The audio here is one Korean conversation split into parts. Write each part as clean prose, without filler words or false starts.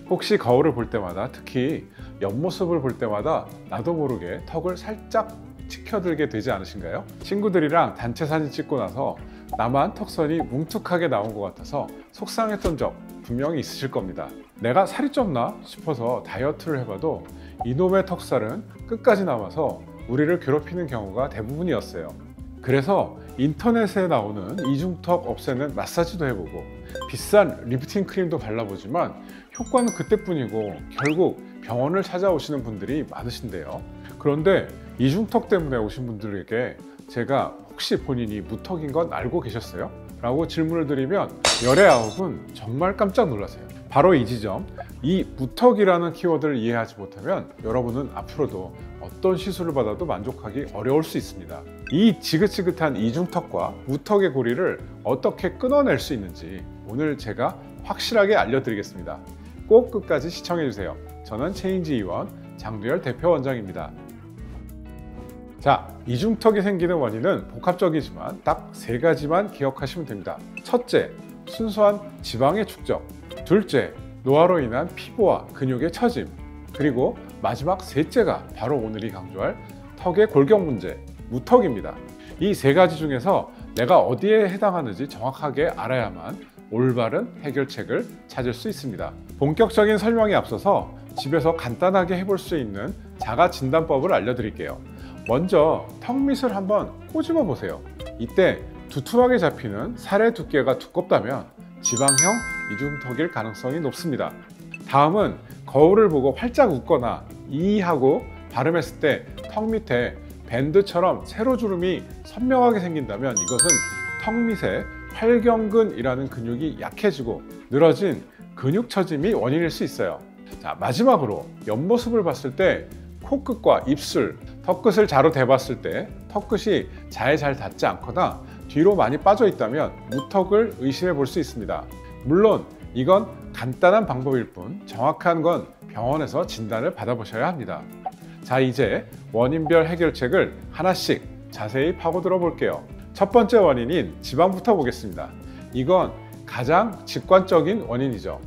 혹시 거울을 볼 때마다, 특히 옆모습을 볼 때마다 나도 모르게 턱을 살짝 치켜들게 되지 않으신가요? 친구들이랑 단체 사진 찍고 나서 나만 턱선이 뭉툭하게 나온 것 같아서 속상했던 적 분명히 있으실 겁니다. 내가 살이 쪘나 싶어서 다이어트를 해봐도 이놈의 턱살은 끝까지 남아서 우리를 괴롭히는 경우가 대부분이었어요. 그래서 인터넷에 나오는 이중턱 없애는 마사지도 해보고 비싼 리프팅 크림도 발라보지만 효과는 그때뿐이고 결국 병원을 찾아오시는 분들이 많으신데요. 그런데 이중턱 때문에 오신 분들에게 제가 혹시 본인이 무턱인 건 알고 계셨어요? 라고 질문을 드리면 열의 9은 정말 깜짝 놀라세요. 바로 이 지점, 이 무턱이라는 키워드를 이해하지 못하면 여러분은 앞으로도 어떤 시술을 받아도 만족하기 어려울 수 있습니다. 이 지긋지긋한 이중턱과 무턱의 고리를 어떻게 끊어낼 수 있는지 오늘 제가 확실하게 알려드리겠습니다. 꼭 끝까지 시청해주세요. 저는 체인지의원 장두열 대표 원장입니다. 자, 이중턱이 생기는 원인은 복합적이지만 딱 3가지만 기억하시면 됩니다. 첫째, 순수한 지방의 축적. 둘째, 노화로 인한 피부와 근육의 처짐. 그리고 마지막 셋째가 바로 오늘이 강조할 턱의 골격 문제, 무턱입니다. 이 3가지 중에서 내가 어디에 해당하는지 정확하게 알아야만 올바른 해결책을 찾을 수 있습니다. 본격적인 설명에 앞서서 집에서 간단하게 해볼 수 있는 자가 진단법을 알려드릴게요. 먼저 턱 밑을 한번 꼬집어 보세요. 이때 두툼하게 잡히는 살의 두께가 두껍다면 지방형 이중턱일 가능성이 높습니다. 다음은 거울을 보고 활짝 웃거나 이 하고 발음했을 때 턱 밑에 밴드처럼 세로주름이 선명하게 생긴다면 이것은 턱 밑에 활경근이라는 근육이 약해지고 늘어진 근육 처짐이 원인일 수 있어요. 자, 마지막으로 옆모습을 봤을 때 코끝과 입술, 턱끝을 자로 대봤을 때 턱끝이 잘 닿지 않거나 뒤로 많이 빠져 있다면 무턱을 의심해 볼 수 있습니다. 물론 이건 간단한 방법일 뿐 정확한 건 병원에서 진단을 받아보셔야 합니다. 자, 이제 원인별 해결책을 하나씩 자세히 파고들어 볼게요. 첫 번째 원인인 지방부터 보겠습니다. 이건 가장 직관적인 원인이죠.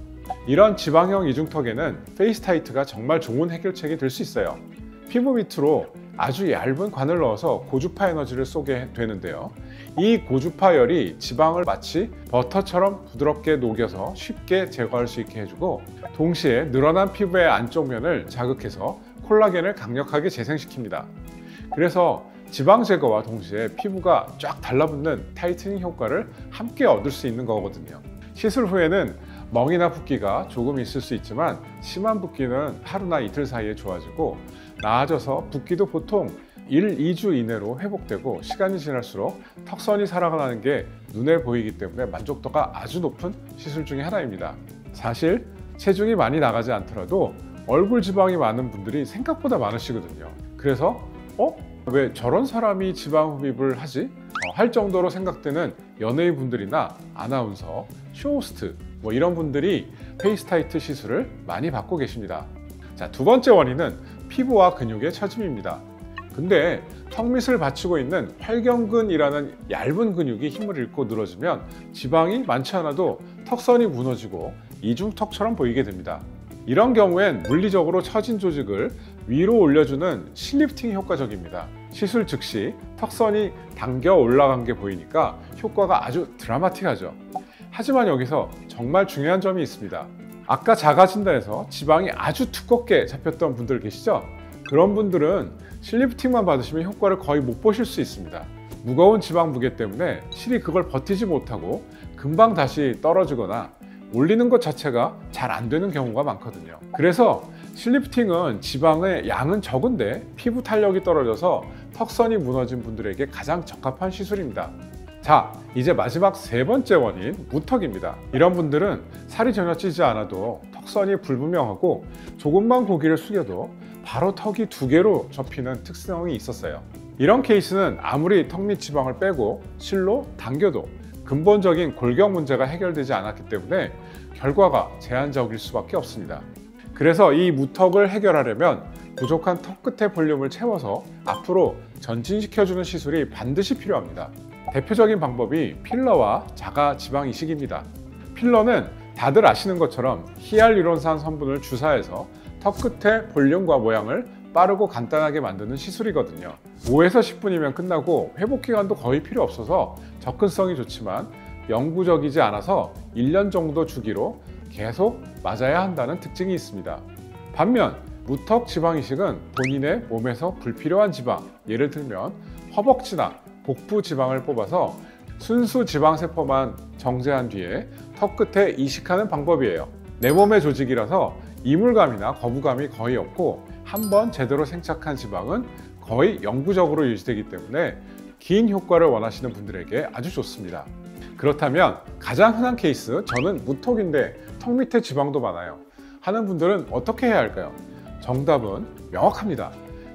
이런 지방형 이중턱에는 페이스타이트가 정말 좋은 해결책이 될 수 있어요. 피부 밑으로 아주 얇은 관을 넣어서 고주파 에너지를 쏘게 되는데요. 이 고주파열이 지방을 마치 버터처럼 부드럽게 녹여서 쉽게 제거할 수 있게 해주고 동시에 늘어난 피부의 안쪽 면을 자극해서 콜라겐을 강력하게 재생시킵니다. 그래서 지방 제거와 동시에 피부가 쫙 달라붙는 타이트닝 효과를 함께 얻을 수 있는 거거든요. 시술 후에는 멍이나 붓기가 조금 있을 수 있지만 심한 붓기는 하루나 이틀 사이에 좋아지고 나아져서 붓기도 보통 1, 2주 이내로 회복되고 시간이 지날수록 턱선이 살아나는 게 눈에 보이기 때문에 만족도가 아주 높은 시술 중에 하나입니다. 사실 체중이 많이 나가지 않더라도 얼굴 지방이 많은 분들이 생각보다 많으시거든요. 그래서 왜 저런 사람이 지방 흡입을 하지? 할 정도로 생각되는 연예인 분들이나 아나운서, 쇼호스트 이런 분들이 페이스타이트 시술을 많이 받고 계십니다. 자, 두 번째 원인은 피부와 근육의 처짐입니다. 근데 턱 밑을 받치고 있는 활경근이라는 얇은 근육이 힘을 잃고 늘어지면 지방이 많지 않아도 턱선이 무너지고 이중턱처럼 보이게 됩니다. 이런 경우엔 물리적으로 처진 조직을 위로 올려주는 실리프팅이 효과적입니다. 시술 즉시 턱선이 당겨 올라간 게 보이니까 효과가 아주 드라마틱하죠. 하지만 여기서 정말 중요한 점이 있습니다. 아까 자가진단에서 지방이 아주 두껍게 잡혔던 분들 계시죠? 그런 분들은 실리프팅만 받으시면 효과를 거의 못 보실 수 있습니다. 무거운 지방 무게 때문에 실이 그걸 버티지 못하고 금방 다시 떨어지거나 올리는 것 자체가 잘 안 되는 경우가 많거든요. 그래서 실리프팅은 지방의 양은 적은데 피부 탄력이 떨어져서 턱선이 무너진 분들에게 가장 적합한 시술입니다. 자, 이제 마지막 3번째 원인, 무턱입니다. 이런 분들은 살이 전혀 찌지 않아도 턱선이 불분명하고 조금만 고개를 숙여도 바로 턱이 2개로 접히는 특성이 있었어요. 이런 케이스는 아무리 턱 밑 지방을 빼고 실로 당겨도 근본적인 골격 문제가 해결되지 않았기 때문에 결과가 제한적일 수밖에 없습니다. 그래서 이 무턱을 해결하려면 부족한 턱 끝의 볼륨을 채워서 앞으로 전진시켜주는 시술이 반드시 필요합니다. 대표적인 방법이 필러와 자가 지방 이식입니다. 필러는 다들 아시는 것처럼 히알루론산 성분을 주사해서 턱 끝의 볼륨과 모양을 빠르고 간단하게 만드는 시술이거든요. 5에서 10분이면 끝나고 회복 기간도 거의 필요 없어서 접근성이 좋지만 영구적이지 않아서 1년 정도 주기로 계속 맞아야 한다는 특징이 있습니다. 반면 무턱 지방 이식은 본인의 몸에서 불필요한 지방, 예를 들면 허벅지나 복부 지방을 뽑아서 순수 지방세포만 정제한 뒤에 턱 끝에 이식하는 방법이에요. 내 몸의 조직이라서 이물감이나 거부감이 거의 없고 한번 제대로 생착한 지방은 거의 영구적으로 유지되기 때문에 긴 효과를 원하시는 분들에게 아주 좋습니다. 그렇다면 가장 흔한 케이스, 저는 무턱인데 턱 밑에 지방도 많아요 하는 분들은 어떻게 해야 할까요? 정답은 명확합니다.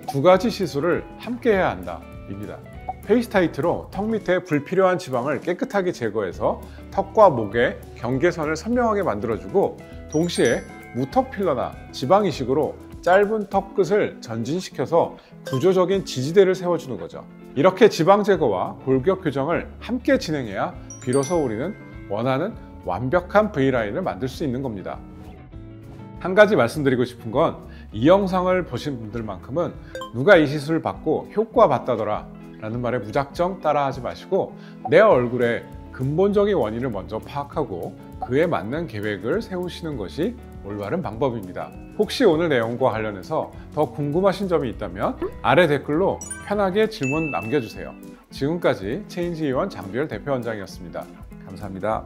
두 가지 시술을 함께 해야 한다 입니다. 페이스타이트로 턱 밑에 불필요한 지방을 깨끗하게 제거해서 턱과 목의 경계선을 선명하게 만들어주고, 동시에 무턱 필러나 지방 이식으로 짧은 턱 끝을 전진시켜서 구조적인 지지대를 세워주는 거죠. 이렇게 지방 제거와 골격 교정을 함께 진행해야 비로소 우리는 원하는 완벽한 V라인을 만들 수 있는 겁니다. 한 가지 말씀드리고 싶은 건, 이 영상을 보신 분들만큼은 누가 이 시술을 받고 효과 봤다더라 라는 말에 무작정 따라하지 마시고, 내 얼굴의 근본적인 원인을 먼저 파악하고 그에 맞는 계획을 세우시는 것이 올바른 방법입니다. 혹시 오늘 내용과 관련해서 더 궁금하신 점이 있다면 아래 댓글로 편하게 질문 남겨주세요. 지금까지 체인지위원 장두열 대표원장이었습니다. 감사합니다.